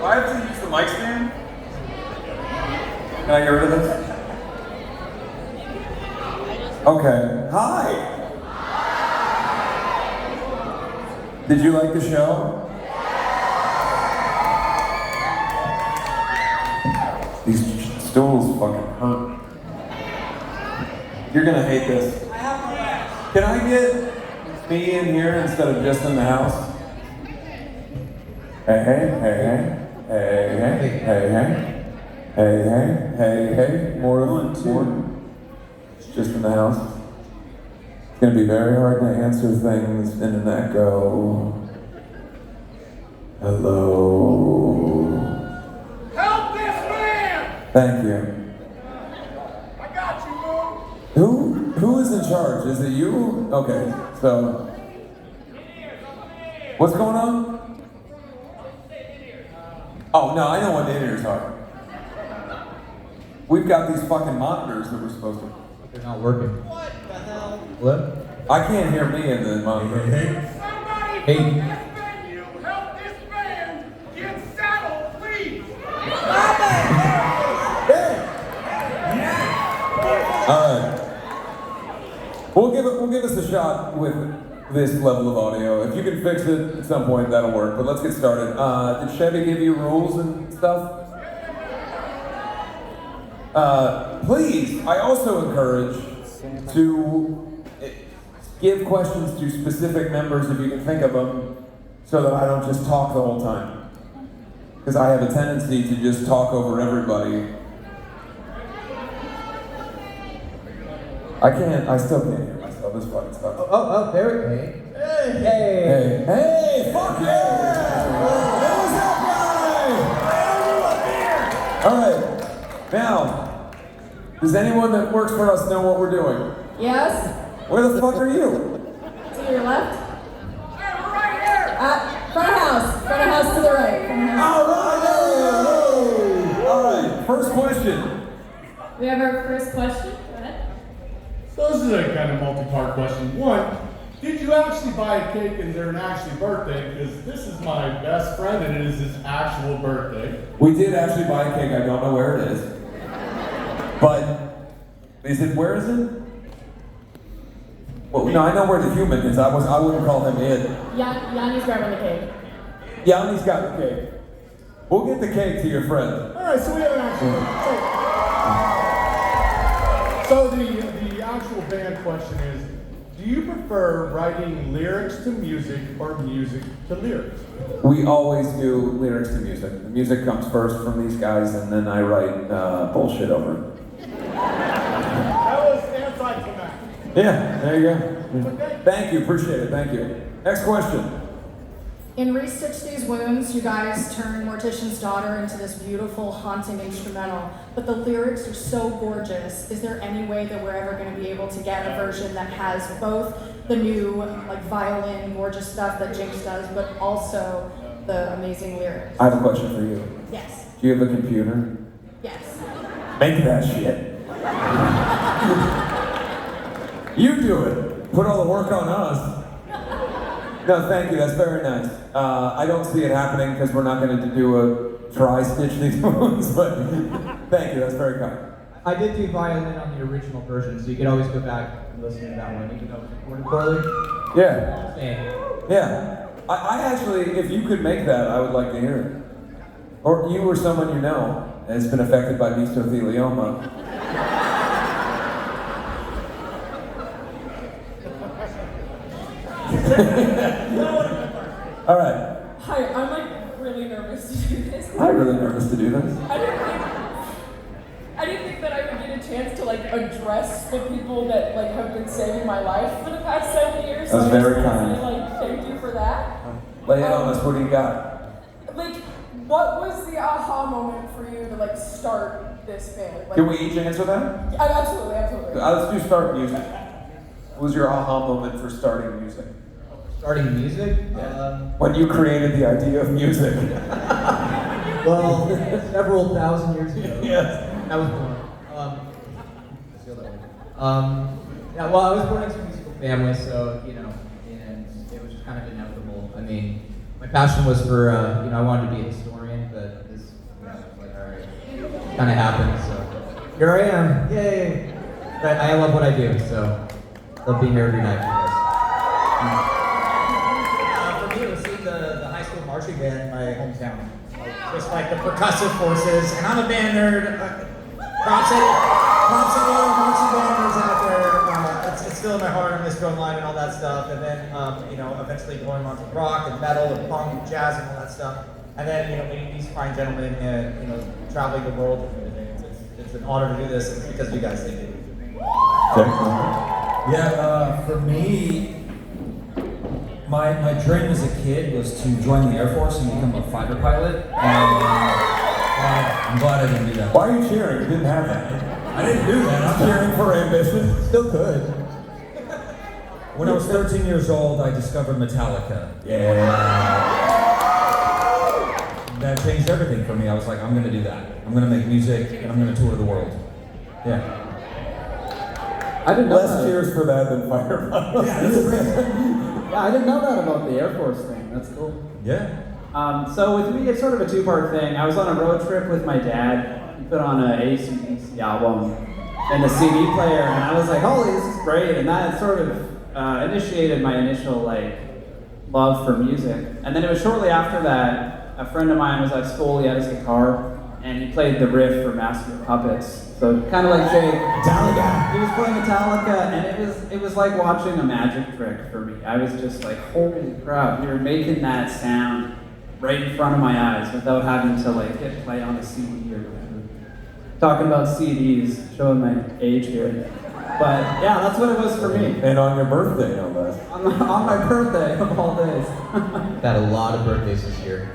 Do I have to use the mic stand? Can I get rid of this? Okay. Hi! Did you like the show? These stools fucking hurt. You're gonna hate this. Can I get me in here instead of just in the house? Hey, hey, hey, hey, hey, hey, hey, hey, hey, hey, hey, hey, more, just in the house. It's gonna be very hard to answer things in an echo. Hello. Help this man! Thank you. I got you, Moon. Who is in charge? Is it you? Okay, so what's going on? Oh no, I know what the in-ears are. We've got these fucking monitors that we're supposed to. They're not working. What the hell? Hello? I can't hear me in the monitor. Somebody Hey. from this venue, help this man get saddled, please! Alright. We'll give us a shot with this level of audio. If you can fix it at some point, that'll work. But let's get started. Did Chevy give you rules and stuff? Please, I also encourage to give questions to specific members if you can think of them, so that I don't just talk the whole time. Because I have a tendency to just talk over everybody. I still can't hear myself. This fucking stuff. Oh, there we go. Hey. Hey, hey, fuck yeah! Who's that guy? Alright, now, does anyone that works for us know what we're doing? Yes? Where the fuck are you? To your left? Hey, we're right here! Front of house. Front of house to the right. Front of house. Alright, alright, first question. We have our first question. Go ahead. So this is a kind of multi-part question. One, did you actually buy a cake and their actual birthday? Because this is my best friend and it is his actual birthday. We did actually buy a cake, I don't know where it is. But, where is it? Well, no, I know where the human is. I wouldn't call him it. Yanni's grabbing the cake. Yanni's got the cake. We'll get the cake to your friend. All right, so we have an actual. So the actual band question is: do you prefer writing lyrics to music or music to lyrics? We always do lyrics to music. The music comes first from these guys, and then I write bullshit over it. That was anti-climactic. Yeah, there you go. Thank you, appreciate it, thank you. Next question. In Restitch These Wounds, you guys turn Mortician's Daughter into this beautiful, haunting instrumental, but the lyrics are so gorgeous. Is there any way that we're ever going to be able to get a version that has both the new, like, violin, gorgeous stuff that Jinx does, but also the amazing lyrics? I have a question for you. Yes. Do you have a computer? Yes. Make that shit. You do it. Put all the work on us. No, thank you, that's very nice. I don't see it happening because we're not going to do a tri-stitch these wounds, but thank you, that's very kind. I did do violin on the original version, so you could always go back and listen to that one, even though it's recorded poorly. Yeah. Same. Yeah. I actually, if you could make that, I would like to hear it. Or you or someone you know has been affected by mesothelioma. All right. Hi, I'm like really nervous to do this. I'm really nervous to do this. I didn't think that I would get a chance to like address the people that like have been saving my life for the past 7 years. That's so very I just kind. want to say, like, thank you for that. Lay it on us. What do you got? Like, what was the aha moment for you to like start this band? Like, Can we each answer that? Absolutely. Let's do start music. What was your aha moment for starting music? Starting music? When you created the idea of music. Well, several thousand years ago. Yes. I was born. Let's go that way. Yeah, well, I was born into a musical family, so, you know, and it was just kind of inevitable. I mean, my passion was for, I wanted to be a historian, but that this, like, all right, kind of happened. So here I am, yay! But I love what I do, so love being here every night for you guys. For me, it was seeing the high school marching band in my hometown. Just like the percussive forces, and I'm a band nerd. Props any other marching banders out there. It's still in my heart. I miss drum line and all that stuff. And then, eventually going on to rock and metal and punk and jazz and all that stuff. And then, meeting these fine gentlemen and, traveling the world. And it's an honor to do this, and it's because you guys think it. Yeah, for me, my dream as a kid was to join the Air Force and become a fighter pilot. And I'm glad I didn't do that. Why are you cheering? You didn't have that. I didn't do that. I'm Cheering for ambition. still could. When I was 13 years old, I discovered Metallica. Yeah. That changed everything for me. I was like, I'm going to do that. I'm going to make music and I'm going to tour the world. Yeah. I didn't know Less that. cheers for that than fire pilot. Yeah, that's great. Yeah, I didn't know that about the Air Force thing. That's cool. Yeah. So with me, it's sort of a two-part thing. I was on a road trip with my dad. He put on an AC/DC album and a CD player, and I was like, "Holy, this is great!" And that sort of initiated my initial love for music. And then it was shortly after that, a friend of mine was at school. He had his guitar, and he played the riff for Master of Puppets. So kind of like Jake, Metallica. he was playing Metallica, and it was like watching a magic trick for me. I was just like, holy crap, you're making that sound right in front of my eyes without having to hit play on a CD or whatever. Talking about CDs, showing my age here. But yeah, that's what it was for me. And on your birthday, no less. On my birthday of all days. Had a lot of birthdays this year.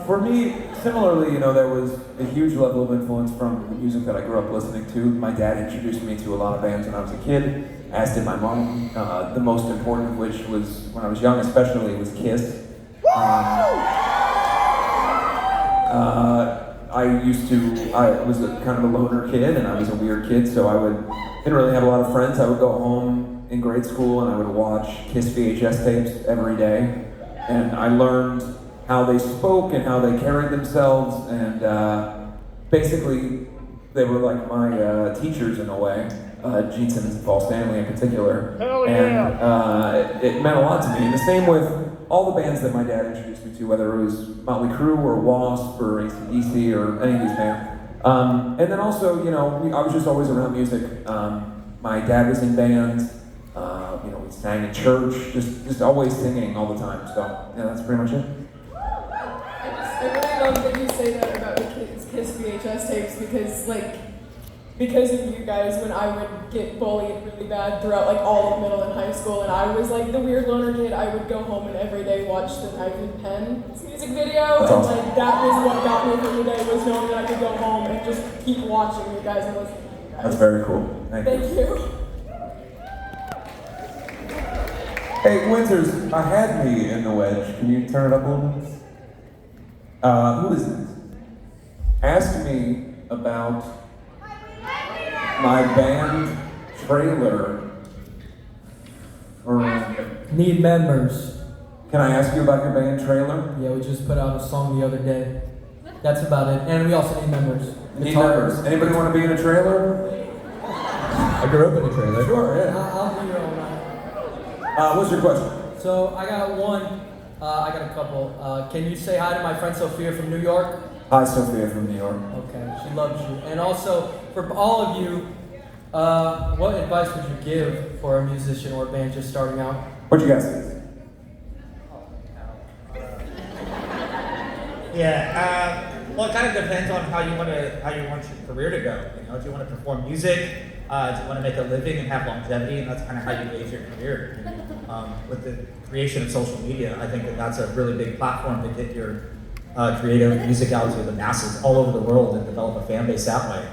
For me, similarly, there was a huge level of influence from the music that I grew up listening to. My dad introduced me to a lot of bands when I was a kid, as did my mom. The most important of which was, when I was young especially, was Kiss. I was kind of a loner kid, and I was a weird kid, so didn't really have a lot of friends. I would go home in grade school and I would watch Kiss VHS tapes every day, and I learned how they spoke and how they carried themselves, and basically they were like my teachers in a way, Gene Simmons and Paul Stanley in particular. Hell yeah. And it meant a lot to me. And the same with all the bands that my dad introduced me to, whether it was Motley Crue or Wasp or AC/DC or any of these bands. And then also, I was just always around music. My dad was in bands. We sang in church, just always singing all the time. So yeah, that's pretty much it. I really love that you say that about the Kiss VHS tapes because of you guys, when I would get bullied really bad throughout all of middle and high school, and I was the weird loner kid, I would go home and every day watch the Knife and Pen music video, That's and awesome. that was what got me through the day, was knowing that I could go home and just keep watching you guys and listening to you guys. That's very cool. Thank you. Thank you. Hey, Winters, I had me in the wedge. Can you turn it up a little bit? Who is this? Ask me about my band trailer. Need members. Can I ask you about your band trailer? Yeah, we just put out a song the other day. That's about it. And we also need members. Need members. Anybody want to be in a trailer? I grew up in a trailer. Sure, yeah. I'll be here all night. What's your question? So I got one. I got a couple. Can you say hi to my friend Sophia from New York? Hi, Sophia from New York. Okay, she loves you. And also, for all of you, what advice would you give for a musician or a band just starting out? What you guys think? Yeah. Well, it kind of depends on how you want your career to go. Do you want to perform music? Do you want to make a living and have longevity? And that's kind of how you gauge your career. With the creation of social media, I think that's a really big platform to get your creative music out to the masses all over the world and develop a fan base that way.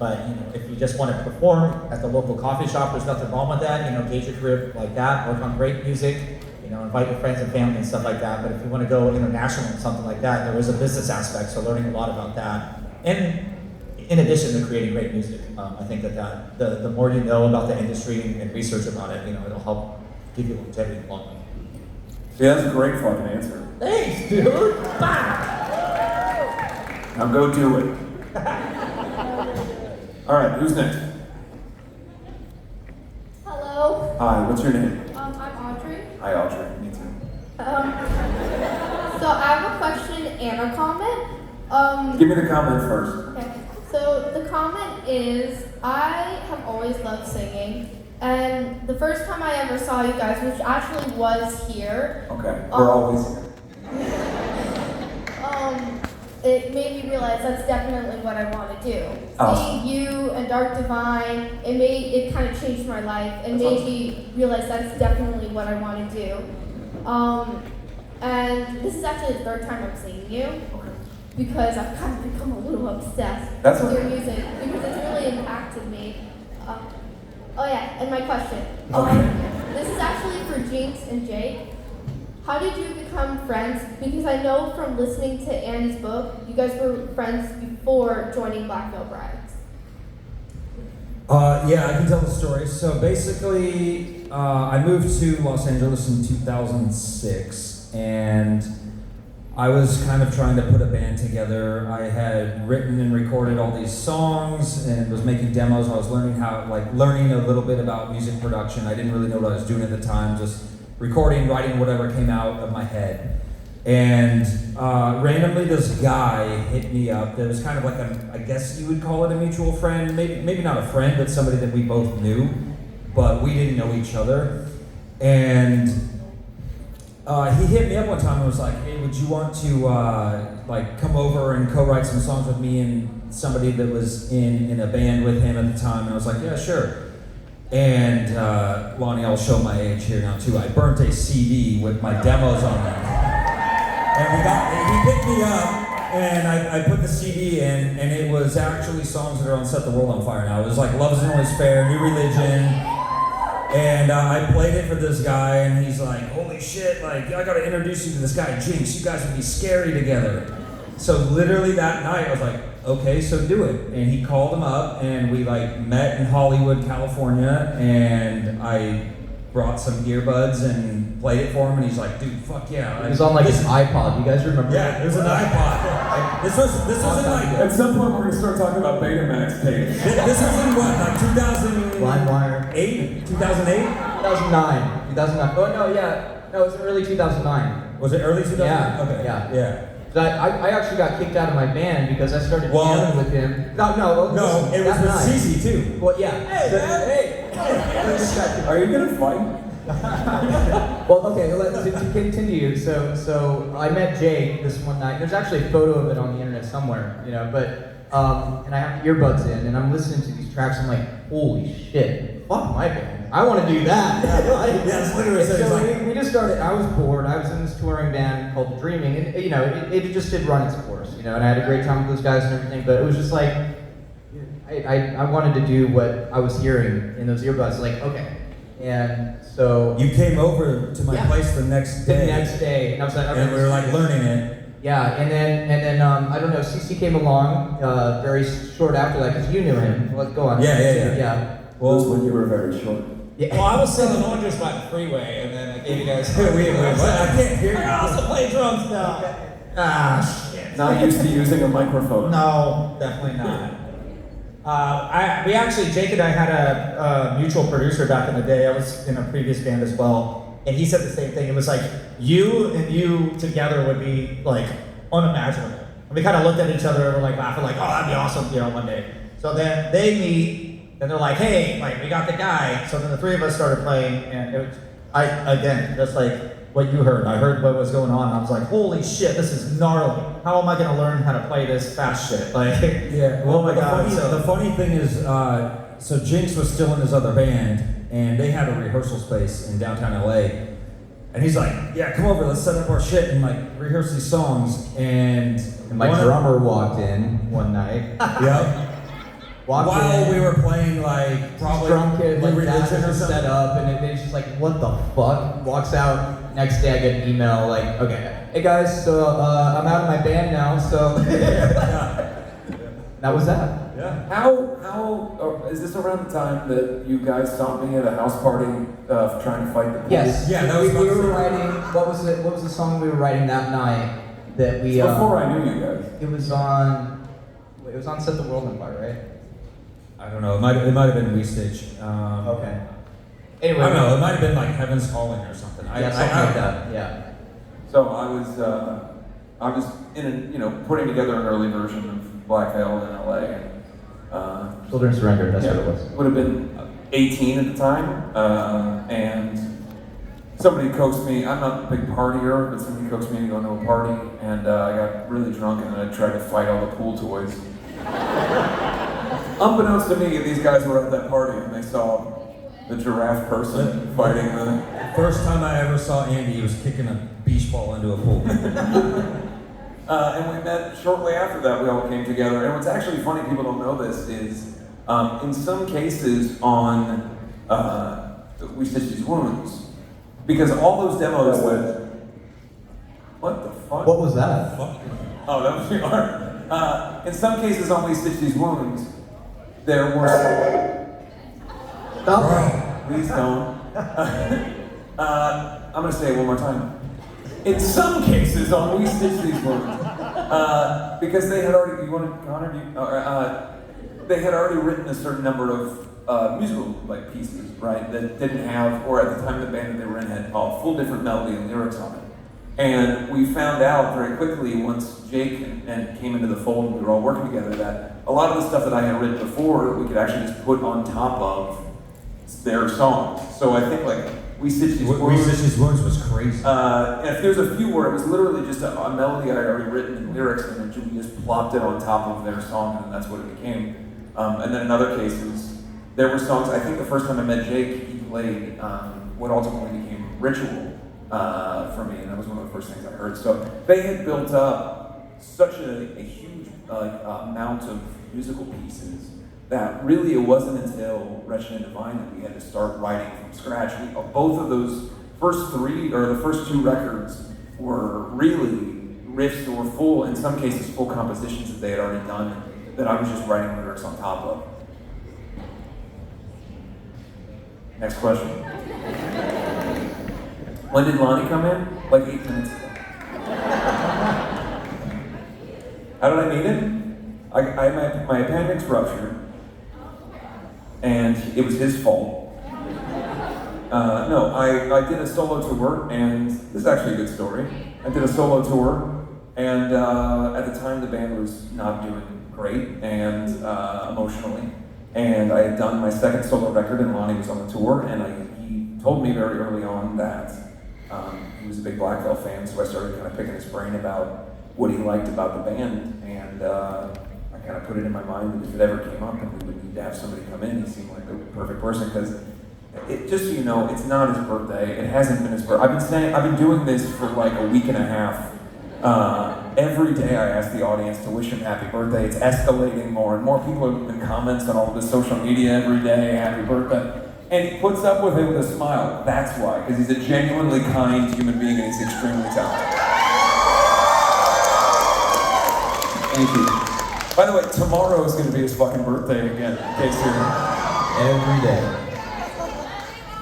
But if you just want to perform at the local coffee shop, there's nothing wrong with that. Gauge your career like that. Work on great music. Invite your friends and family and stuff like that. But if you want to go international and something like that, there is a business aspect. So learning a lot about that, and in addition to creating great music, I think that the more you know about the industry and research about it, it'll help give you longevity in the long run. Yeah, that's a great fucking answer. Thanks, dude. Bye. Now go do it. All right, who's next? Hello. Hi, what's your name? I'm Audrey. Hi, Audrey. Me too. So I have a question and a comment. Give me the comment first. Okay. So the comment is, I have always loved singing, and the first time I ever saw you guys, which actually was here. Okay, we're always here. It made me realize that's definitely what I want to do. Awesome. Seeing you and Dark Divine, it kind of changed my life and made me realize that's definitely what I want to do. And this is actually the third time I'm seeing you because I've kind of become a little obsessed That's with your okay. music because it's really impacted me. Oh yeah, and my question. This is actually for Jinx and Jake. How did you become friends? Because I know from listening to Annie's book, you guys were friends before joining Black Veil Brides. Yeah, I can tell the story. So basically, I moved to Los Angeles in 2006, and I was kind of trying to put a band together. I had written and recorded all these songs and was making demos. I was learning a little bit about music production. I didn't really know what I was doing at the time, just recording, writing whatever came out of my head. And randomly this guy hit me up. There was kind of like I guess you would call it a mutual friend, maybe not a friend, but somebody that we both knew, but we didn't know each other. And he hit me up one time and was like, hey, would you want to come over and co-write some songs with me and somebody that was in a band with him at the time? And I was like, yeah, sure. And Lonnie, I'll show my age here now too. I burnt a CD with my demos on it. And he picked me up, and I put the CD in, and it was actually songs that are on Set the World on Fire now. It was like Love Isn't Always Fair, New Religion. And I played it for this guy, and he's like, holy shit, I gotta introduce you to this guy, Jinx. You guys would be scary together. So literally that night, I was like, okay, so do it. And he called him up, and we met in Hollywood, California, and I brought some earbuds and played it for him, and he's like, dude, fuck yeah. It was on his iPod, you guys remember? Yeah, it was an iPod. This was in At some point, we're gonna start talking about Betamax tapes. This was in what, 2000? LimeWire. 2008? 2009. 2009. Oh no, yeah. No, it was early 2009. Was it early 2009? Yeah. Okay. Yeah. I actually got kicked out of my band because I started jamming with him. No, it was with Cece too. Well, yeah. Hey. Are you gonna fight? Well, okay. To continue, so I met Jake this one night. There's actually a photo of it on the internet somewhere, But and I have earbuds in, and I'm listening to these tracks. I'm like, holy shit, fuck my band. I want to do that. That's literally so we just started. I was bored. I was in this touring band called The Dreaming, and it just did run its course, And I had a great time with those guys and everything. But it was just like I wanted to do what I was hearing in those earbuds. Like, okay, and so you came over to my place the next day. And I was like, okay, and we were learning it. Yeah, and then I don't know. CC came along very short after that because you knew him. Let's go on. Yeah. Well, that's when you were very short. Yeah. Well, I was selling oranges by the freeway, and then I gave you guys. Wait, I can't hear you. I also play drums now. Shit. Not used to using a microphone. No, definitely not. Jake and I had a mutual producer back in the day. I was in a previous band as well, and he said the same thing. It was like you and you together would be unimaginable. And we kind of looked at each other and were laughing, oh, that'd be awesome, one day. So then they meet. And they're like, hey, we got the guy. So then the three of us started playing, and it was, just like what you heard. I heard what was going on, and I was like, holy shit, this is gnarly. How am I gonna learn how to play this fast shit? Yeah, well, oh my God. The funny thing is, so Jinx was still in his other band, and they had a rehearsal space in downtown LA. And he's like, yeah, come over, let's set up our shit and rehearse these songs. And my drummer walked in one night. Yep. While we were playing probably drunk kid New Religion or something. Set up, and it's just what the fuck? Walks out. Next day I get an email okay, hey guys, so I'm out of my band now, so that was that. Yeah. How is this around the time that you guys saw me at a house party trying to fight the police? Yes. Yeah, that we was were writing. What was the song we were writing that night? that we. Before I knew you guys. It was on Set the World on Fire, right? I don't know. It might have been We Stitch. Okay. Anyway, I don't know. It might have been like Heaven's Calling or something. Yeah, something like that. Yeah. So I was putting together an early version of Black Veil in LA. And, Children Surrender. That's what it was. Would have been 18 at the time, and somebody coaxed me. I'm not a big partier, but somebody coaxed me to go to a party, and I got really drunk, and I tried to fight all the pool toys. Unbeknownst to me, these guys were at that party, and they saw the giraffe person fighting the. First time I ever saw Andy, he was kicking a beach ball into a pool. And we met shortly after that. We all came together, and what's actually funny, people don't know this, is in some cases on We Stitch These Wounds, because all those demos that. What the fuck? What was that? Oh, that was your art. In some cases on We Stitch These Wounds, there were. Stop. Please don't. I'm gonna say it one more time. In some cases on We Stitch These Wounds, because they had already. You want to honor you? They had already written a certain number of musical pieces, right? That didn't have, or at the time the band that they were in had a full different melody and lyrics on it. And we found out very quickly once Jake and came into the fold and we were all working together that a lot of the stuff that I had written before we could actually just put on top of their songs. So I think We Stitch These Wounds. We Stitch These Wounds was crazy. And if there's a few where it was literally just a melody I had already written and lyrics, and then we just plopped it on top of their song, and that's what it became. And then in other cases, there were songs. I think the first time I met Jake, he played what ultimately became Ritual for me, and that was one of the first things I heard. So they had built up such a huge amount of musical pieces that really it wasn't until Wretched and Divine that we had to start writing from scratch. Both of those first two records were really riffs that were full, in some cases full compositions that they had already done, that I was just writing lyrics on top of. Next question. When did Lonnie come in? 8 minutes ago. How did I meet him? My appendix ruptured, and it was his fault. No, I did a solo tour, and this is actually a good story. I did a solo tour, and at the time the band was not doing great, and emotionally. And I had done my second solo record, and Lonnie was on the tour, and he told me very early on that he was a big Black Veil fan, so I started kind of picking his brain about what he liked about the band, and I kind of put it in my mind that if it ever came up and we would need to have somebody come in, he seemed like the perfect person, because just so you know, it's not his birthday. It hasn't been his birthday. I've been doing this for a week and a half. Every day I ask the audience to wish him happy birthday. It's escalating more and more. People are leaving comments on all of his social media every day, happy birthday. And he puts up with it with a smile. That's why, because he's a genuinely kind human being and he's extremely talented. Thank you. By the way, tomorrow is going to be his fucking birthday again, in case you're every day.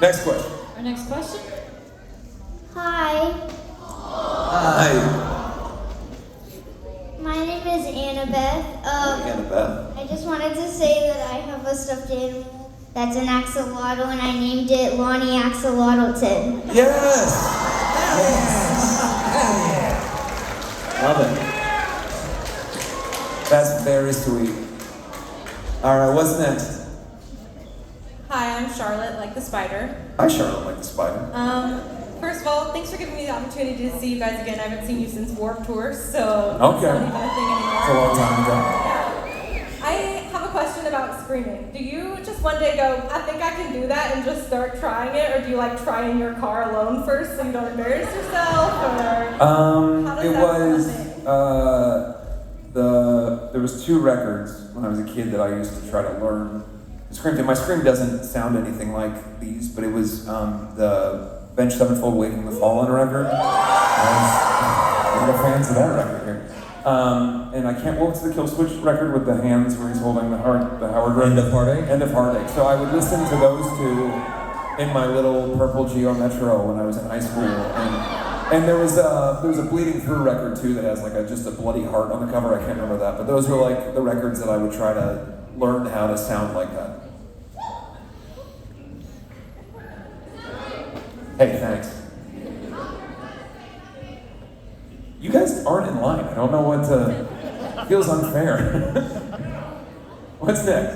Next question. Our next question. Hi. Hi. My name is Annabeth. Annabeth. I just wanted to say that I have a stuffed animal that's an axolotl, and I named it Lonnie Axolotleton. Yes! Love it. That's very sweet. All right, what's next? Hi, I'm Charlotte, like the spider. Hi, Charlotte, like the spider. First of all, thanks for giving me the opportunity to see you guys again. I haven't seen you since Warped Tour, so Okay. it's not even a thing anymore. It's a long time ago. I have a question about screaming. Do you just one day go, I think I can do that, and just start trying it, or do you try in your car alone first so you don't embarrass yourself, or how does It that was happen? there was 2 records when I was a kid that I used to try to learn the scream thing. My scream doesn't sound anything like these, but it was the Bench Sevenfold Waiting the Fallen record. I was one of the fans of that record here. And I can't, what's the Kill Switch record with the hands where he's holding the Howard record? End of Heartache? End of Heartache. So I would listen to those 2 in my little purple Geo Metro when I was in high school. And there was a Bleeding Through record too that has like just a bloody heart on the cover. I can't remember that, but those were like the records that I would try to learn how to sound like that. Hey, thanks. You guys aren't in line. I don't know what feels unfair. What's next?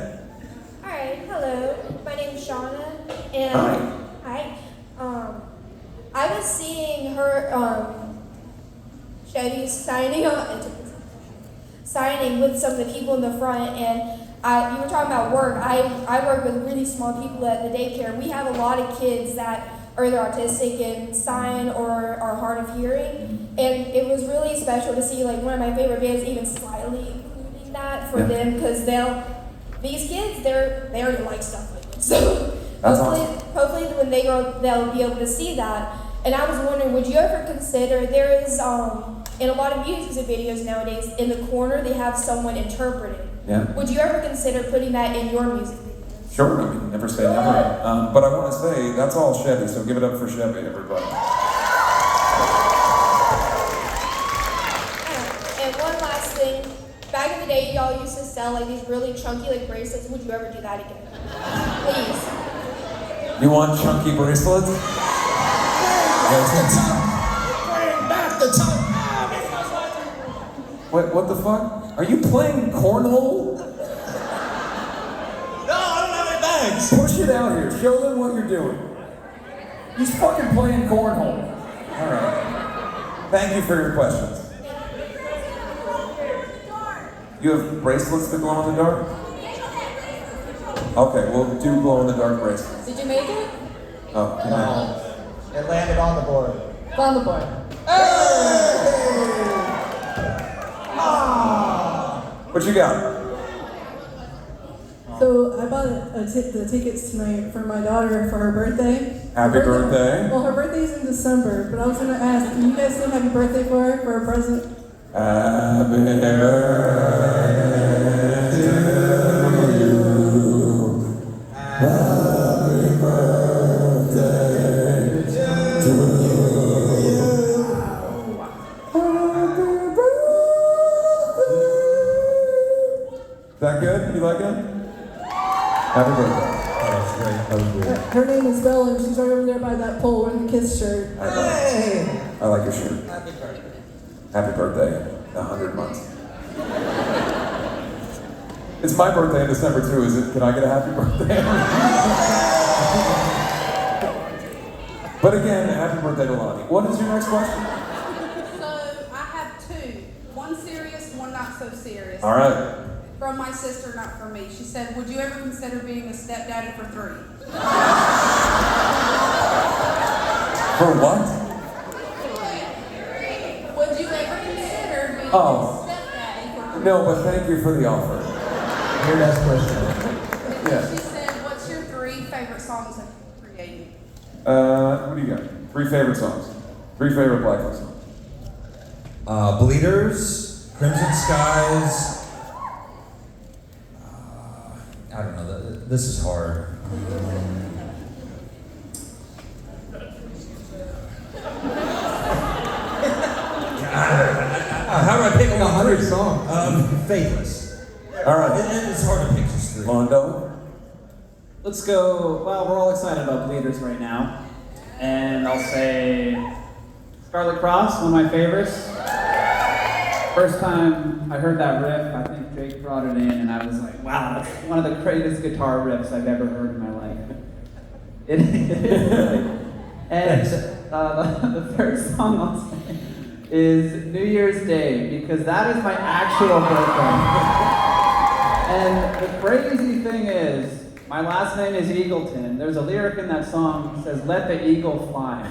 Alright, hello. My name's Shauna, and hi. I was seeing her Shetty's signing with some of the people in the front, and you were talking about work. I work with really small people at the daycare. We have a lot of kids that are either autistic and sign or are hard of hearing, and it was really special to see like one of my favorite bands even slightly including that for them, because these kids they already like stuff like this. So hopefully when they grow up they'll be able to see that. And I was wondering, would you ever consider, there is in a lot of music videos nowadays, in the corner they have someone interpreting. Yeah. Would you ever consider putting that in your music videos? Sure, I mean, never say never. But I want to say, that's all Chevy, so give it up for Chevy, everybody. And one last thing, back in the day, y'all used to sell like these really chunky like bracelets. Would you ever do that again? Please. You want chunky bracelets? Wait, what the fuck? Are you playing cornhole? No, I don't have any bags. Push it out here. Show them what you're doing. He's fucking playing cornhole. All right. Thank you for your questions. You have bracelets that glow in the dark? Okay, we'll do glow in the dark bracelets. Did you make it? Oh, No. It landed on the board. It's on the board. What you got? So I bought the tickets tonight for my daughter for her birthday. Happy birthday. Well, her birthday's in December, but I was gonna ask, can you guys sing happy birthday for her for a present? Happy birthday to you. Happy birthday to you. Is that good? You like it? Happy birthday. That's great. That was great. Her name is Bella, and she's right over there by that pole wearing the Kiss shirt. I like your shirt. Happy birthday. Happy birthday. 100 months. It's my birthday in December too, is it? Can I get a happy birthday? But again, happy birthday to Lonnie. What is your next question? So I have two. One serious, one not so serious. All right. From my sister, not from me. She said, would you ever consider being a stepdaddy for 3? For what? Would you ever consider being Oh. a stepdaddy for 3? No, but thank you for the offer. Your next question. Yeah. She said, what's your 3 favorite songs that you created? What do you got? 3 favorite songs. 3 favorite Blackfoot songs. Bleeders, Crimson Skies. I don't know. This is hard. How do I pick 100 songs? Faithless. All right. It's hard to pick just 3. Mondo. Let's go. Well, we're all excited about Bleeders right now. And I'll say Scarlet Cross, one of my favorites. First time I heard that riff, I think Jake brought it in, and I was like, wow, that's one of the greatest guitar riffs I've ever heard in my life. It is really. And the third song I'll say is New Year's Day, because that is my actual birthday. And the crazy thing is, my last name is Eagleton. There's a lyric in that song that says, let the eagle fly.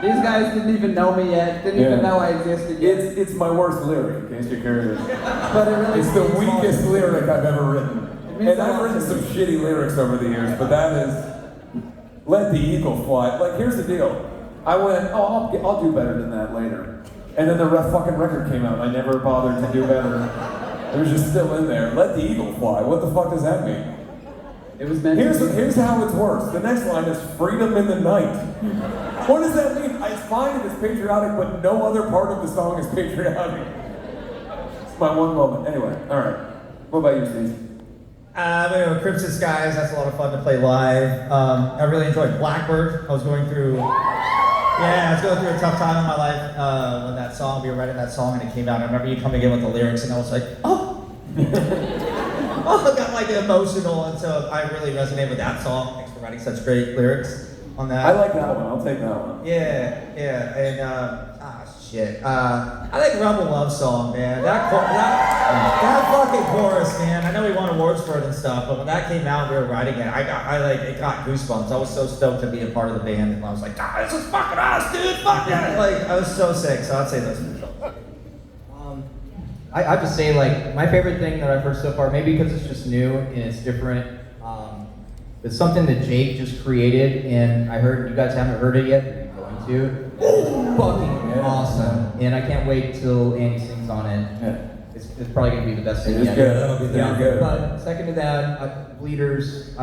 These guys didn't even know me yet, didn't even know I existed yet. It's my worst lyric, in case you're curious. But it really it's the weakest lyric I've ever written. And I've written some shitty lyrics over the years, but that is, let the eagle fly. Like, here's the deal. I went, oh, I'll do better than that later. And then the fucking record came out, and I never bothered to do better. It was just still in there. Let the eagle fly. What the fuck does that mean? It was meant Here's how it's worse. The next line is freedom in the night. What does that mean? It's fine if it's patriotic, but no other part of the song is patriotic. It's my one moment. Anyway, all right. What about you, Steve? Crimson Skies, that's a lot of fun to play live. I really enjoyed Blackbird. I was going through a tough time in my life when that song, we were writing that song and it came out. I remember you coming in with the lyrics and I was like, oh, I got like emotional, and so I really resonated with that song. Thanks for writing such great lyrics on that. I like that one. I'll take that one. Yeah, and I like Rebel Love Song, man. That fucking chorus, man. I know we won awards for it and stuff, but when that came out, we were writing it. It got goosebumps. I was so stoked to be a part of the band, and I was like, God, this is fucking us, dude. Fuck yeah! Like, I was so sick. So I'd say those two. I have to say, like, my favorite thing that I've heard so far, maybe because it's just new and it's different, it's something that Jake just created, and I heard you guys haven't heard it yet, but you're going to. Fucking awesome, and I can't wait till Andy sings on it. Yeah. It's probably gonna be the best thing yet. Good. That'll be good. But second to that, Bleeders,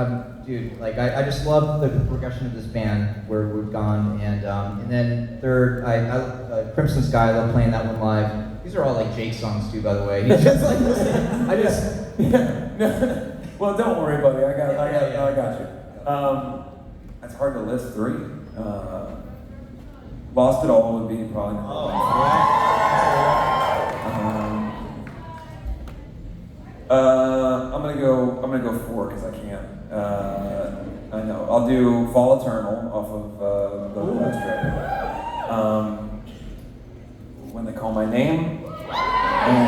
dude, like I just love the progression of this band where we've gone, and then third, Crimson Sky, I love playing that one live. These are all like Jake songs too, by the way. He's just like Well, don't worry, buddy. I got you. It's hard to list three. Lost It All would be probably number one. I'm gonna go four because I can't. I know. I'll do Fall Eternal off of the last record. When They Call My Name, and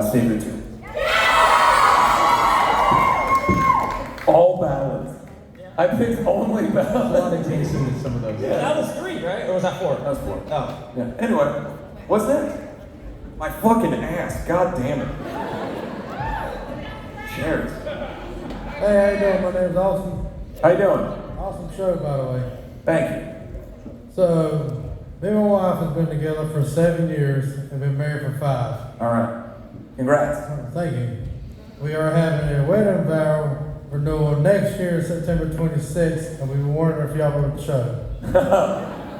Sacred Tomb. All ballads. I picked only ballads. a lot of Jason in some of those. Yeah, that was 3, right? Or was that 4? That was 4. Oh. Yeah. Anyway, what's that? My fucking ass. God damn it. Cheers. Hey, how you doing? My name's Austin. How you doing? Awesome show, by the way. Thank you. So, me and my wife have been together for 7 years and been married for 5. All right. Congrats. Thank you. We are having a wedding vow renewal next year, September 26th, and we were wondering if y'all were at the show.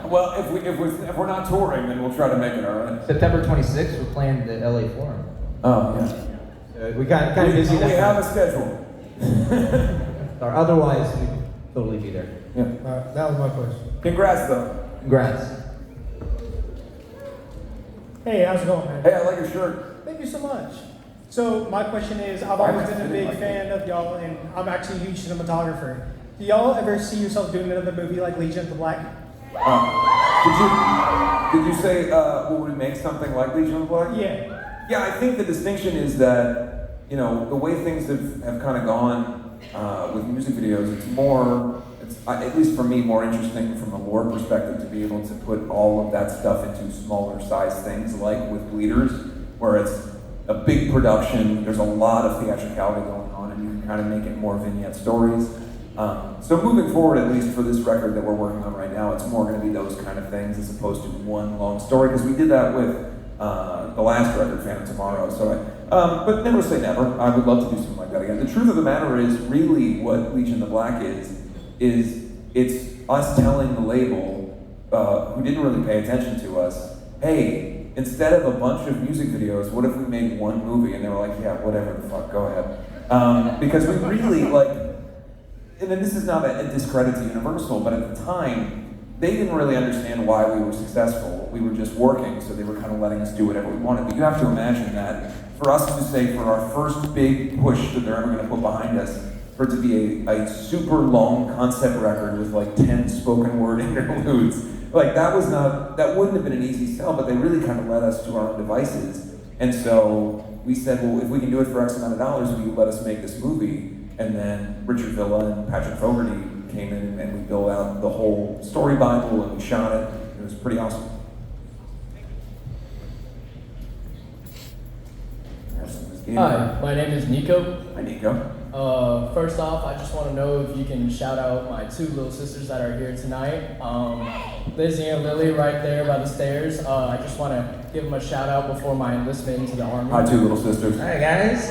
Well, if we're not touring, then we'll try to make it. All right. September 26th, we're playing the LA Forum. Oh yeah. We got kind of busy. We have a schedule. Or otherwise, we'd totally be there. Yeah. That was my question. Congrats, though. Congrats. Hey, how's it going, man? Hey, I like your shirt. Thank you so much. So my question is, I've always been a big fan of y'all, and I'm actually a huge cinematographer. Do y'all ever see yourself doing another movie like Legion of the Black? Did you say will we make something like Legion of the Black? Yeah. Yeah, I think the distinction is that, you know, the way things have kind of gone with music videos, it's at least for me, more interesting from a lore perspective to be able to put all of that stuff into smaller size things like with Bleeders, where it's a big production, there's a lot of theatricality going on, and you can kind of make it more vignette stories. So moving forward, at least for this record that we're working on right now, it's more going to be those kind of things as opposed to one long story, because we did that with the last record, Phantom Tomorrow. So, but never say never. I would love to do something like that again. The truth of the matter is, really, what Legion of the Black is it's us telling the label, who didn't really pay attention to us, hey, instead of a bunch of music videos, what if we made one movie? And they were like, yeah, whatever the fuck, go ahead. Because we really, and then this is not a discredit to Universal, but at the time, they didn't really understand why we were successful. We were just working, so they were kind of letting us do whatever we wanted. But you have to imagine that for us to say, for our first big push that they're ever going to put behind us, for it to be a super long concept record with 10 spoken word interludes, that wouldn't have been an easy sell, but they really kind of led us to our own devices. And so we said, well, if we can do it for X amount of dollars, will you let us make this movie? And then Richard Villa and Patrick Fogarty came in and we built out the whole story Bible and we shot it. It was pretty awesome. Hi, my name is Nico. Hi, Nico. First off, I just want to know if you can shout out my 2 little sisters that are here tonight. Lizzie and Lily right there by the stairs. I just want to give them a shout out before my enlistment into the Army. Hi, 2 little sisters. Hi, guys.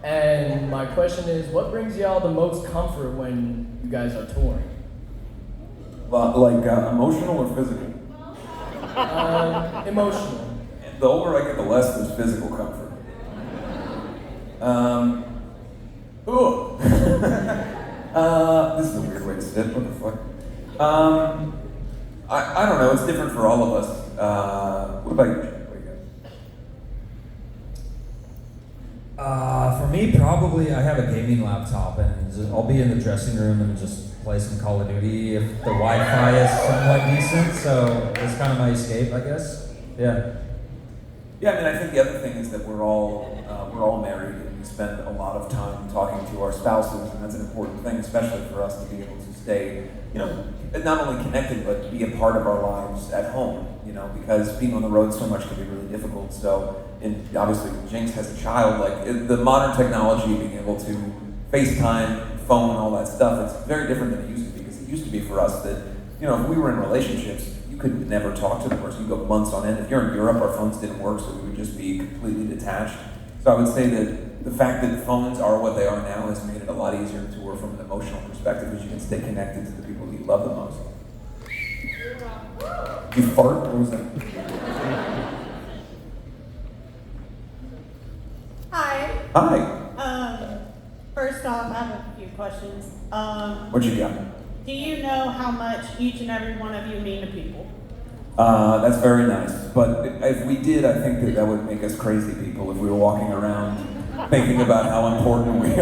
And And my question is, what brings y'all the most comfort when you guys are touring? Like emotional or physical? Emotional. The older I get, the less there's physical comfort. This is a weird way to sit. What the fuck? I don't know. It's different for all of us. What about you? For me, probably I have a gaming laptop, and I'll be in the dressing room and just play some Call of Duty if the Wi-Fi is somewhat decent. So it's kind of my escape, I guess. Yeah. Yeah, I mean, I think the other thing is that we're all married, and we spend a lot of time talking to our spouses, and that's an important thing, especially for us to be able to stay, not only connected, but be a part of our lives at home, because being on the road so much can be really difficult. So, and obviously, Jinx has a child, the modern technology, being able to FaceTime, phone, all that stuff, it's very different than it used to be, because it used to be for us that, if we were in relationships, you could never talk to the person. You go months on end. If you're in Europe, our phones didn't work, so we would just be completely detached. So I would say that the fact that phones are what they are now has made it a lot easier to tour from an emotional perspective, because you can stay connected to the people that you love the most. You fart? What was that? Hi. Hi. First off, I have a few questions. What you got? Do you know how much each and every one of you mean to people? That's very nice. But if we did, I think that would make us crazy people if we were walking around thinking about how important we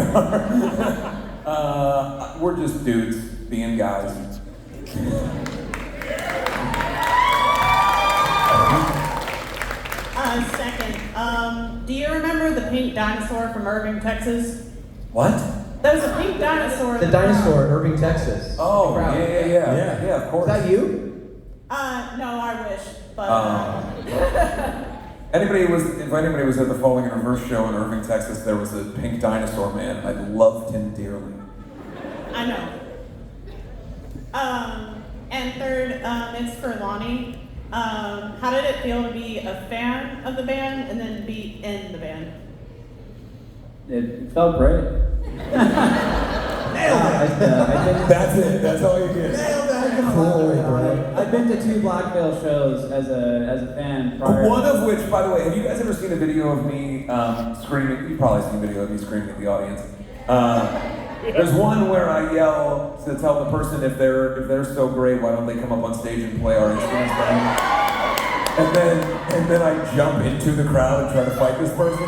are. We're just dudes being guys. Second, do you remember the pink dinosaur from Irving, Texas? What? There was a pink dinosaur. The dinosaur in Irving, Texas. Oh, yeah, of course. Is that you? No, I wish, but. If anybody was at the Falling in Reverse show in Irving, Texas, there was a pink dinosaur man. I loved him dearly. I know. And third, it's for Lonnie. How did it feel to be a fan of the band and then be in the band? It felt great. That's it. That's all you get. I've been to 2 Black Veil shows as a fan prior. One of which, by the way, have you guys ever seen a video of me screaming? You've probably seen a video of me screaming at the audience. There's one where I yell to tell the person if they're so great, why don't they come up on stage and play our instruments for them? And then I jump into the crowd and try to fight this person.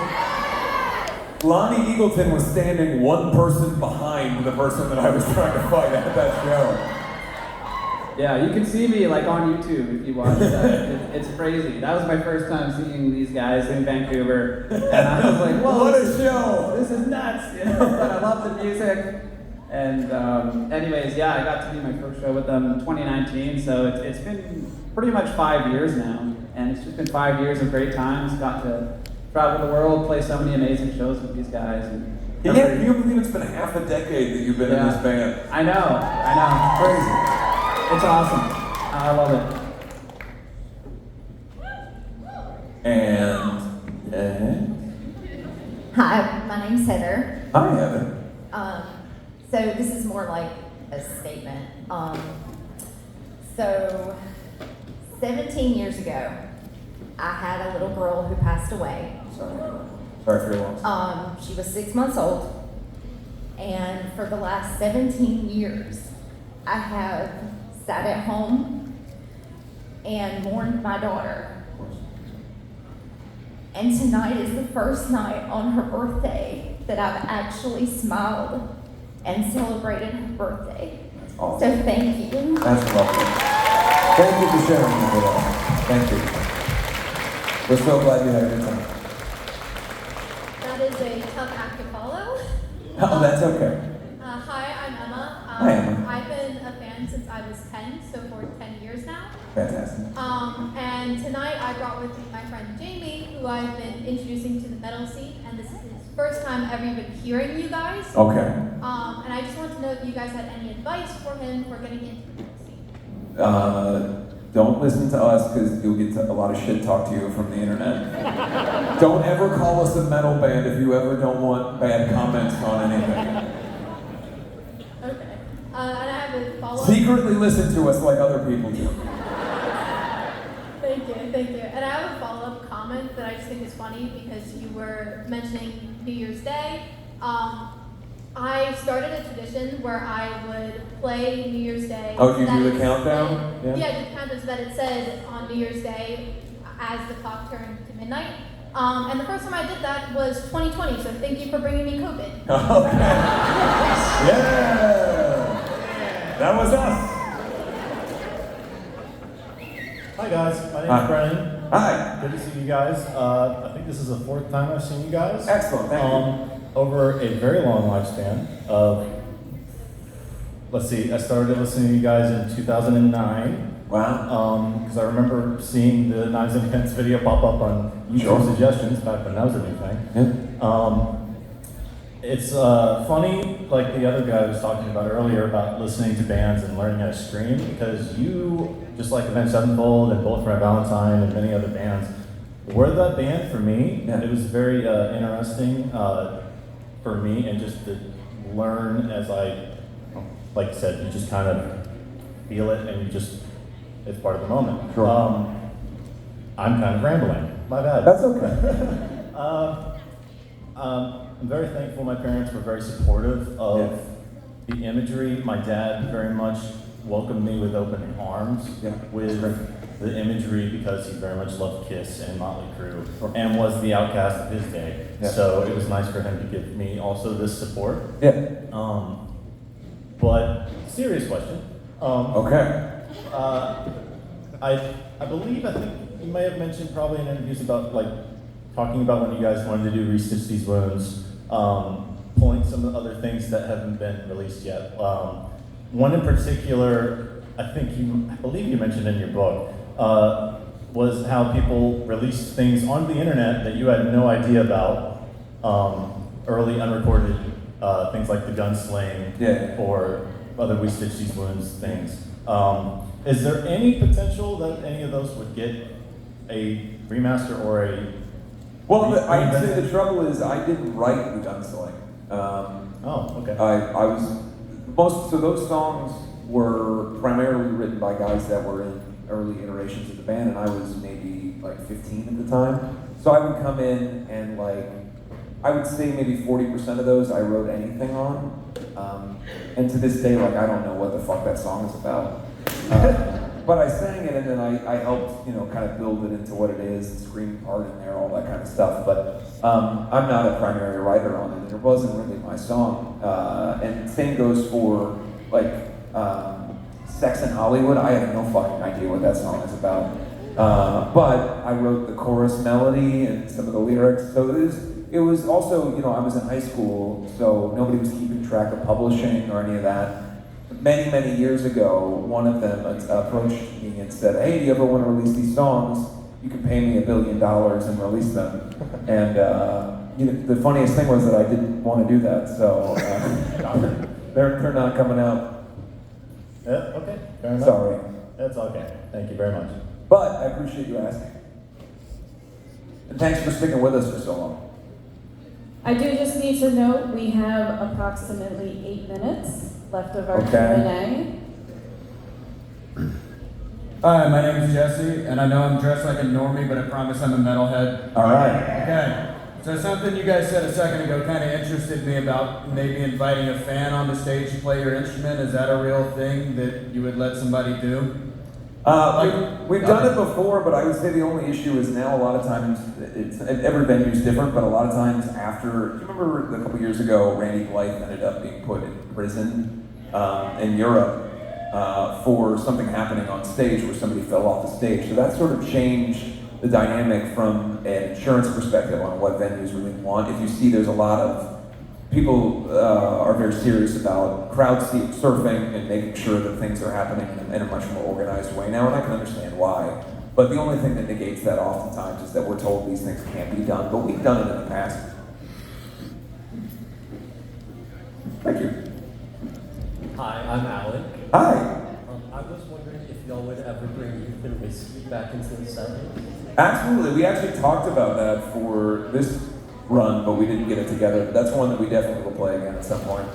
Lonnie Eagleton was standing one person behind the person that I was trying to fight at that show. Yeah, you can see me on YouTube if you watch that. It's crazy. That was my first time seeing these guys in Vancouver, and I was like, "Whoa, what a show! This is nuts!" But I love the music. And anyways, yeah, I got to do my first show with them in 2019. So it's been pretty much 5 years now, and it's just been 5 years of great times. Got to travel the world, play so many amazing shows with these guys. And can you believe it's been half a decade that you've been in this band? I know. Crazy. It's awesome. I love it. And Hi, my name's Heather. Hi, Heather. So this is more like a statement. So 17 years ago, I had a little girl who passed away. Sorry for your loss. She was 6 months old, and for the last 17 years, I have sat at home and mourned my daughter. And tonight is the first night on her birthday that I've actually smiled and celebrated her birthday. Awesome. So thank you. That's lovely. Thank you for sharing with us. Thank you. We're so glad you had a good time. That is a tough act to follow. Oh, that's okay. Hi, I'm Emma. Hi, Emma. I've been a fan since I was 10, so for 10 years now. Fantastic. And tonight I brought with me my friend Jamie, who I've been introducing to the metal scene, and this is his first time ever even hearing you guys. Okay. And I just want to know if you guys had any advice for him for getting into the metal scene. Don't listen to us because you'll get a lot of shit talked to you from the internet. Don't ever call us a metal band if you ever don't want bad comments on anything. Okay. And I have a follow-up. Secretly listen to us like other people do. Thank you. And I have a follow-up comment that I just think is funny because you were mentioning New Year's Day. I started a tradition where I would play New Year's Day. Oh, do you do the countdown? Yeah, the countdown so that it said on New Year's Day as the clock turned to midnight. And the first time I did that was 2020, so thank you for bringing me COVID. Okay. Yeah! That was us. Hi guys, my name's Hi. Brennan. Hi. Good to see you guys. I think this is the 4th time I've seen you guys. Excellent, thank you. Over a very long lifespan of, let's see, I started listening to you guys in 2009. Wow. Because I remember seeing the Knives and Pence video pop up on YouTube suggestions back when that was a new thing. Yeah. It's funny, like the other guy was talking about earlier, about listening to bands and learning how to scream, because you, just like Avenged Sevenfold and Bullet for My Valentine and many other bands, were that band for me. Yeah. It was very interesting for me, and just to learn as I, like you said, you just kind of feel it and you just, it's part of the moment. Sure. I'm kind of rambling, my bad. That's okay. I'm very thankful my parents were very supportive of the imagery. My dad very much welcomed me with open arms with the imagery, because he very much loved Kiss and Motley Crue and was the outcast of his day. Yeah. So it was nice for him to give me also this support. Yeah. But serious question. Okay. I believe, I think you may have mentioned probably in interviews about like talking about when you guys wanted to do Restitch These Wounds, pulling some of the other things that haven't been released yet. One in particular, I believe you mentioned in your book, was how people released things on the internet that you had no idea about, early unrecorded things like the Gunsling or other We Stitch These Wounds things. Is there any potential that any of those would get a remaster or a... Well, I would say the trouble is I didn't write the Gunsling. Okay. I was, so those songs were primarily written by guys that were in early iterations of the band, and I was maybe like 15 at the time. So I would come in and like, I would say maybe 40% of those I wrote anything on. And to this day, like, I don't know what the fuck that song is about. But I sang it, and then I helped, kind of build it into what it is, the screaming part in there, all that kind of stuff. But I'm not a primary writer on it, and it wasn't really my song. And same goes for, like, Sex in Hollywood. I have no fucking idea what that song is about. But I wrote the chorus melody and some of the lyrics. So it was also, I was in high school, so nobody was keeping track of publishing or any of that. Many, many years ago, one of them approached me and said, "Hey, do you ever want to release these songs? You can pay me $1 billion and release them." And the funniest thing was that I didn't want to do that, so they're not coming out. Yeah, okay, fair enough. Sorry. That's okay. Thank you very much. But I appreciate you asking. And thanks for sticking with us for so long. I do just need to note we have approximately 8 minutes left of our Okay. Q&A. Hi, my name is Jesse, and I know I'm dressed like a normie, but I promise I'm a metalhead. All right. Okay. So something you guys said a second ago kind of interested me about maybe inviting a fan on the stage to play your instrument. Is that a real thing that you would let somebody do? We've done it before, but I would say the only issue is now a lot of times, every venue is different, but a lot of times after, do you remember a couple years ago, Randy Blythe ended up being put in prison in Europe for something happening on stage where somebody fell off the stage. So that sort of changed the dynamic from an insurance perspective on what venues really want. If you see there's a lot of people are very serious about crowd surfing and making sure that things are happening in a much more organized way now, and I can understand why. But the only thing that negates that oftentimes is that we're told these things can't be done, but we've done it in the past. Thank you. Hi, I'm Alec. Hi. I was wondering if y'all would ever bring could whiskey back into the 70s? Absolutely. We actually talked about that for this run, but we didn't get it together. That's one that we definitely will play again at some point.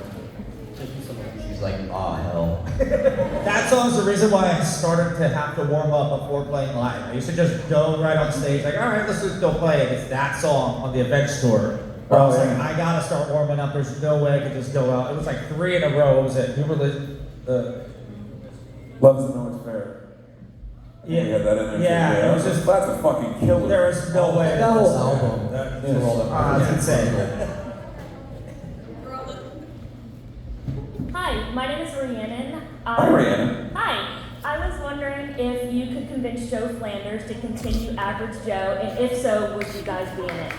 She's like, ah, hell. That song's the reason why I started to have to warm up before playing live. I used to just go right on stage, like, all right, let's just go play it. It's that song on the Avenged tour. Where I was like, I gotta start warming up. There's no way I could just go out. It was like 3 in a row. What was it? Who released the Love Doesn't Know It's Fair. Yeah, we had that in there. yeah. It was just that's a fucking killer. There was no way. That whole album. That's insane. Hi, my name is Rhiannon. Hi, Rhiannon. Hi. I was wondering if you could convince Joe Flanders to continue Average Joe, and if so, would you guys be in it?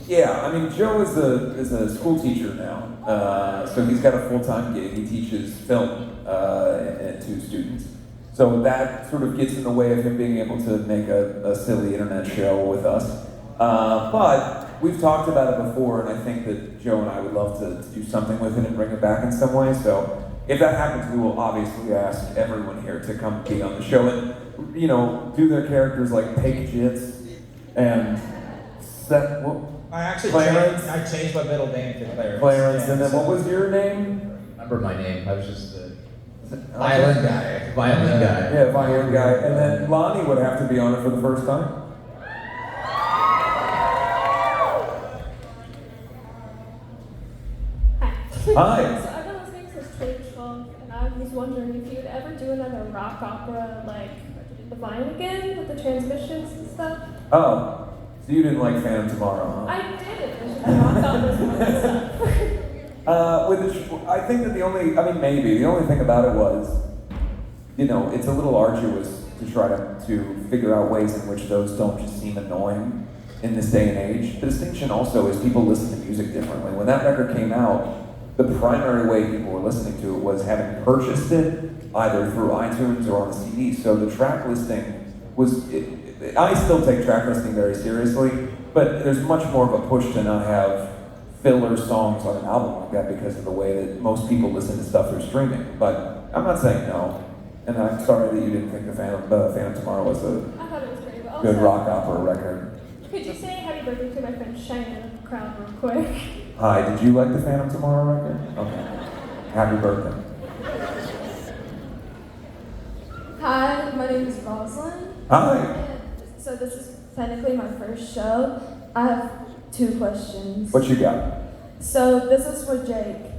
Yeah, I mean, Joe is a school teacher now, so he's got a full-time gig. He teaches film to students. So that sort of gets in the way of him being able to make a silly internet show with us. But we've talked about it before, and I think that Joe and I would love to do something with it and bring it back in some way. So if that happens, we will obviously ask everyone here to come be on the show and, you know, do their characters like Pake Jits and Seth. I actually Clarence. changed my middle name to Clarence. Clarence, Yeah, and then so- what was your name? Remember my name. I was just a violin guy. Violin guy. Yeah, violin guy. And then Lonnie would have to be on it for the first time. Hi. So I've been listening to Twitch song, and I was wondering if you would ever do another rock opera like The Vine again with the transmissions and stuff. Oh, so you didn't like Phantom Tomorrow, huh? I did. There's just rock operas and stuff. I think that the only thing about it was, you know, it's a little arduous to try to figure out ways in which those don't just seem annoying in this day and age. The distinction also is people listen to music differently. When that record came out, the primary way people were listening to it was having purchased it either through iTunes or on a CD. So the track listing was, I still take track listing very seriously, but there's much more of a push to not have filler songs on an album like that because of the way that most people listen to stuff through streaming. But I'm not saying no, and I'm sorry that you didn't think the Phantom Tomorrow was a I thought it was great, but good also, rock opera record. could you say happy birthday to my friend Cheyenne in the crowd real quick? Hi, did you like the Phantom Tomorrow record? Okay. Happy birthday. Hi, my name is Rosalind. Hi. So this is technically my first show. I have 2 questions. What you got? So this is for Jake.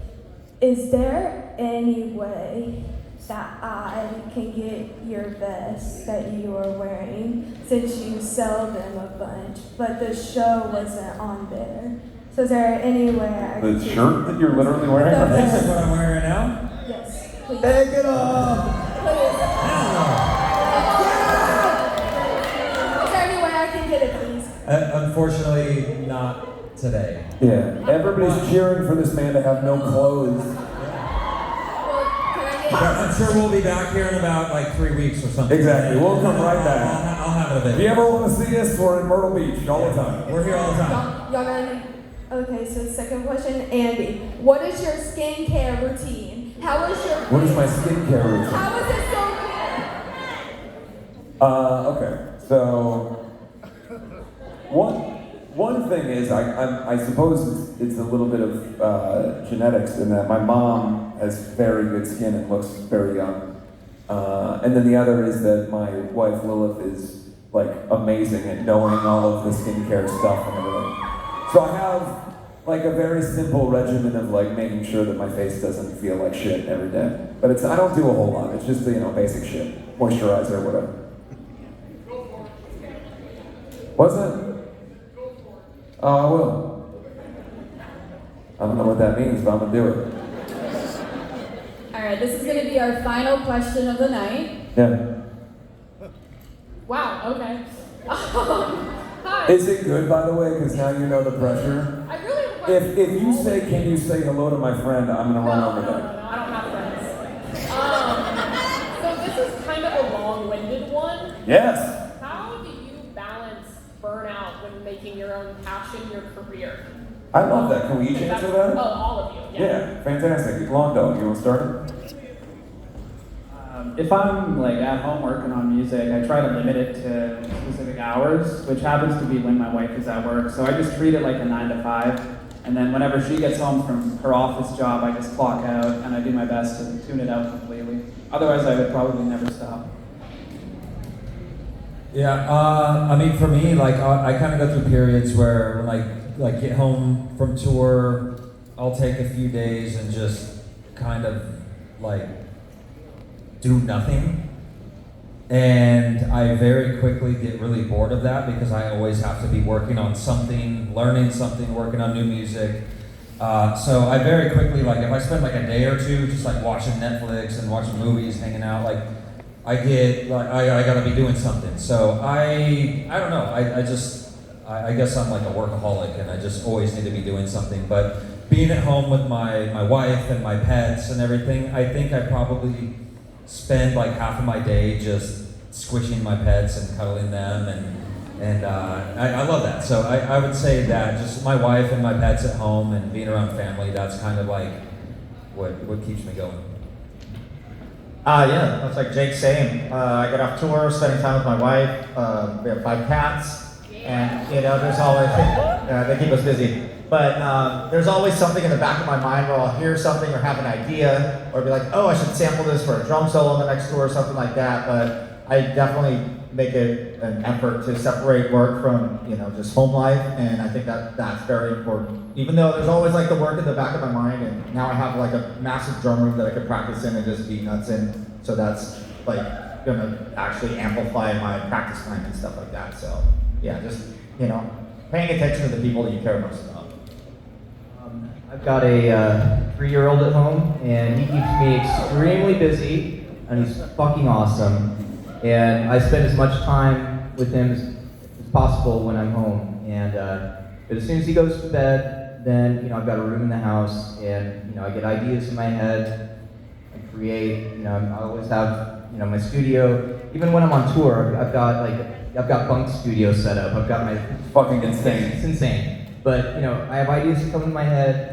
Is there any way that I can get your vest that you are wearing, since you sell them a bunch, but the show wasn't on there? So is there any way I can The shirt that you're literally wearing? The This is vest. what I'm wearing right now? Yes, please. Take it off! Is there any way I can get it, please? Unfortunately, not today. Yeah, everybody's cheering for this man to have no clothes. But I'm sure we'll be back here in about like 3 weeks or something. Exactly, we'll come right back. I'll have it If available. you ever want to see us, we're in Myrtle Beach all the time. We're here all the time. Y'all got any? Okay, so second question, Andy. What is your skincare routine? How is your What is my skincare routine? How is it so clear? Okay, so one thing is I suppose it's a little bit of genetics in that my mom has very good skin and looks very young, and then the other is that my wife Lilith is like amazing at knowing all of the skincare stuff and everything. So I have like a very simple regimen of like making sure that my face doesn't feel like shit every day. But I don't do a whole lot. It's just basic shit, moisturizer, whatever. What's that? Oh, I will. I don't know what that means, but I'm gonna do it. All right, this is going to be our final question of the night. Yeah. Wow, okay. Hi. Is it good, by the way? Because now you know the pressure. I really would like If you say, can you say hello to my friend, I'm gonna run over there. No, I don't have friends. So this is kind of a long-winded one. Yes. How do you balance burnout when making your own passion your career? I love that. Can we each answer that? Oh, all of you. Yeah, fantastic. Long dog, you want to start it? if I'm like at home working on music, I try to limit it to specific hours, which happens to be when my wife is at work. So I just treat it like a 9 to 5. And then whenever she gets home from her office job, I just clock out and I do my best to tune it out completely. Otherwise, I would probably never stop. Yeah, I mean, for me, like, I kind of go through periods where when I like get home from tour, I'll take a few days and just kind of like do nothing. And I very quickly get really bored of that because I always have to be working on something, learning something, working on new music. So I very quickly, like, if I spend like a day or two just like watching Netflix and watching movies, hanging out, like, I get, like, I gotta be doing something. So I don't know, I guess I'm like a workaholic and I just always need to be doing something. But being at home with my wife and my pets and everything, I think I probably spend like half of my day just squishing my pets and cuddling them, and I love that. So I would say that just my wife and my pets at home and being around family, that's kind of like what keeps me going. Yeah, that's like Jake saying. I get off tour, spending time with my wife. We have 5 cats, and there's always they keep us busy. But there's always something in the back of my mind where I'll hear something or have an idea, or be like, oh, I should sample this for a drum solo on the next tour or something like that. But I definitely make it an effort to separate work from just home life, and I think that's very important. Even though there's always like the work in the back of my mind, and now I have like a massive drum room that I can practice in and just be nuts in, so that's like gonna actually amplify my practice time and stuff like that. So yeah, just paying attention to the people that you care most about. I've got a 3-year-old at home, and he keeps me extremely busy, and he's fucking awesome. And I spend as much time with him as possible when I'm home. And but as soon as he goes to bed, then I've got a room in the house, and I get ideas in my head. I create. I always have my studio. Even when I'm on tour, I've got bunk studio set up. I've got my fucking insane. It's insane. But I have ideas that come in my head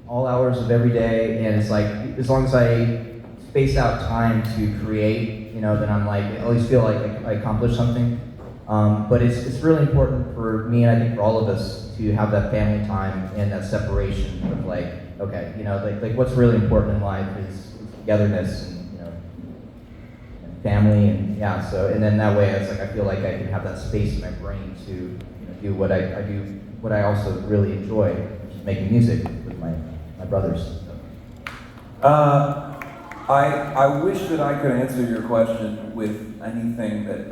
all hours of every day, and it's like as long as I space out time to create, then I'm like, I always feel like I accomplished something. But it's really important for me, and I think for all of us, to have that family time and that separation of like, okay, like what's really important in life is togetherness and family, and yeah. So and then that way, it's like I feel like I can have that space in my brain to do what I do, what I also really enjoy, which is making music with my brothers. I wish that I could answer your question with anything that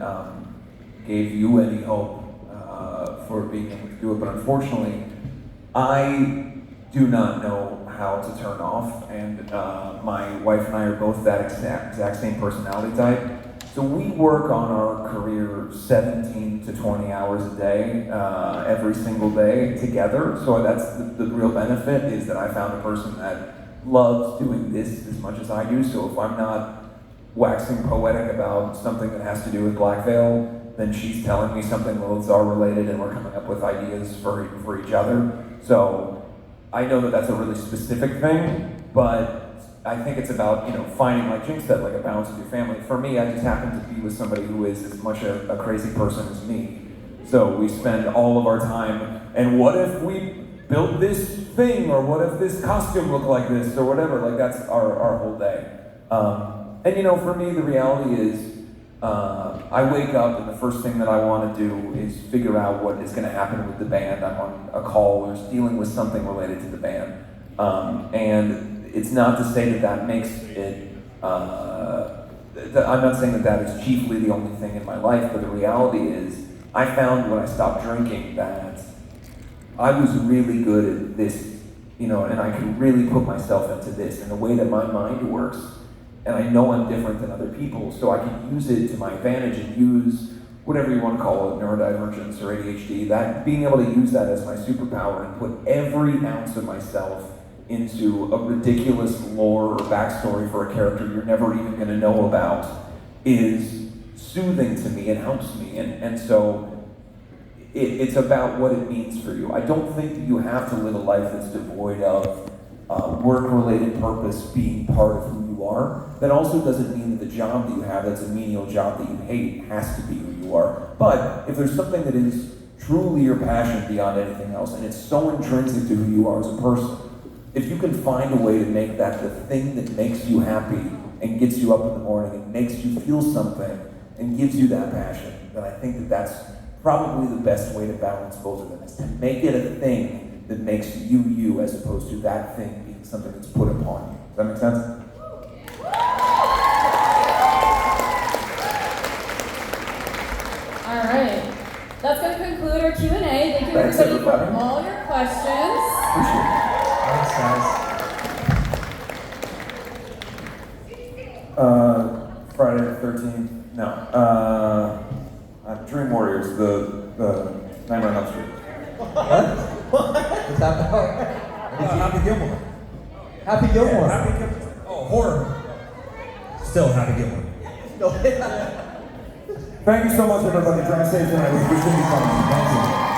gave you any hope for being able to do it, but unfortunately, I do not know how to turn off, and my wife and I are both that exact same personality type. So we work on our career 17 to 20 hours a day, every single day together. So that's the real benefit, is that I found a person that loves doing this as much as I do. So if I'm not waxing poetic about something that has to do with Black Veil, then she's telling me something Lodestar related, and we're coming up with ideas for each other. So I know that that's a really specific thing, but I think it's about, finding, like Jinx said, like a balance with your family. For me, I just happen to be with somebody who is as much a crazy person as me. So we spend all of our time, and what if we built this thing, or what if this costume looked like this, or whatever. Like, that's our whole day. And for me, the reality is, I wake up and the first thing that I want to do is figure out what is going to happen with the band. I'm on a call or dealing with something related to the band. And it's not to say that makes it, I'm not saying that is chiefly the only thing in my life, but the reality is, I found when I stopped drinking that I was really good at this, and I can really put myself into this, and the way that my mind works, and I know I'm different than other people, so I can use it to my advantage and use whatever you want to call it, neurodivergence or ADHD, that being able to use that as my superpower and put every ounce of myself into a ridiculous lore or backstory for a character you're never even going to know about is soothing to me and helps me. And so it's about what it means for you. I don't think that you have to live a life that's devoid of work-related purpose being part of who you you are. That also doesn't mean that the job that you have, that's a menial job that you hate, has to be who you are. But if there's something that is truly your passion beyond anything else, and it's so intrinsic to who you are as a person, if you can find a way to make that the thing that makes you happy and gets you up in the morning and makes you feel something and gives you that passion, then I think that that's probably the best way to balance both of them, is to make it a thing that makes you you, as opposed to that thing being something that's put upon you. Does that make sense? All right. That's going to conclude our Q&A. Thank you Thanks, everybody for everybody. all your questions. Appreciate it. Thanks, guys. Friday the 13th. No. Dream Warriors, the Nightmare on Elm Street. What's happening? Happy Gilmore. Happy Gilmore. Yeah, Happy Gilmore. Oh, horror. Still Happy Gilmore. Thank you so much, everybody. Drive safe tonight. We appreciate you coming. Thank you.